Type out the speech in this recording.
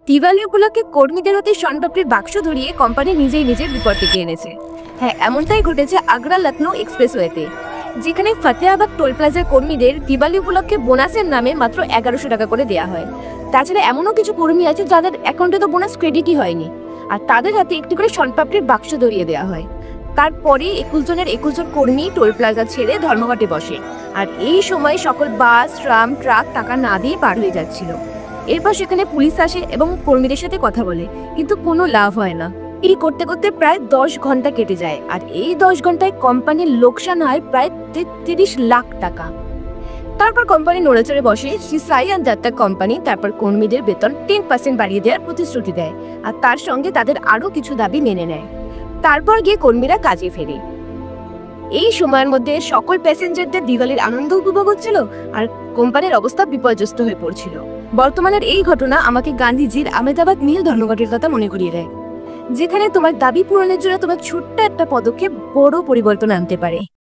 দিওয়ালি উপলক্ষে কর্মীদের হাতে শনপাপড়ির বাক্স ধরিয়ে কোম্পানি নিজেই নিজের বিপদ ডেকে এনেছে। হ্যাঁ, এমনটাই ঘটেছে আগ্রা লখনৌ এক্সপ্রেসওয়েতে, যেখানে ফতেহাবাদ টোল প্লাজার কর্মীদের দিওয়ালি উপলক্ষে বোনাসের নামে মাত্র 1100 টাকা করে দেওয়া হয়। তাছাড়া এমনও কিছু কর্মী আছে যাদের অ্যাকাউন্টে তো বোনাস ক্রেডিটই হয়নি, আর তাদের হাতে একটি করে শনপাপড়ির বাক্স ধরিয়ে দেওয়া হয়। তারপরে 21 জনের 21 জন কর্মী টোল প্লাজা ছেড়ে ধর্মঘটে বসে, আর এই সময় সকল বাস, ট্রাম, ট্রাক টাকা না দিয়ে পার হয়ে যাচ্ছিল। এরপর সেখানে পুলিশ আসে এবং কর্মীদের সাথে কথা বলে, কিন্তু কোনো লাভ হয় না। এই করতে করতে প্রায় 10 ঘন্টা কেটে যায়, আর এই 10 ঘন্টায় কোম্পানির লোকসান হয় প্রায় 33 লাখ টাকা। তারপর কোম্পানি নড়েচড়ে বসে। শ্রী সাই অ্যান্ড দত্তা কোম্পানি তারপর কর্মীদের বেতন 10% বাড়িয়ে দেওয়ার প্রতিশ্রুতি দেয়, আর তার সঙ্গে তাদের আরও কিছু দাবি মেনে নেয়। তারপর গিয়ে কর্মীরা কাজে ফেরে। এই সময়ের মধ্যে সকল প্যাসেঞ্জারদের দিওয়ালির আনন্দ উপভোগ হচ্ছিল, আর কোম্পানির অবস্থা বিপর্যস্ত হয়ে পড়ছিল। বর্তমানের এই ঘটনা আমাকে গান্ধীজির আহমেদাবাদ মিল ধর্মঘটের কথা মনে করিয়ে দেয়, যেখানে তোমার দাবি পূরণের জন্য তোমার ছোট্ট একটা পদক্ষেপ বড় পরিবর্তন আনতে পারে।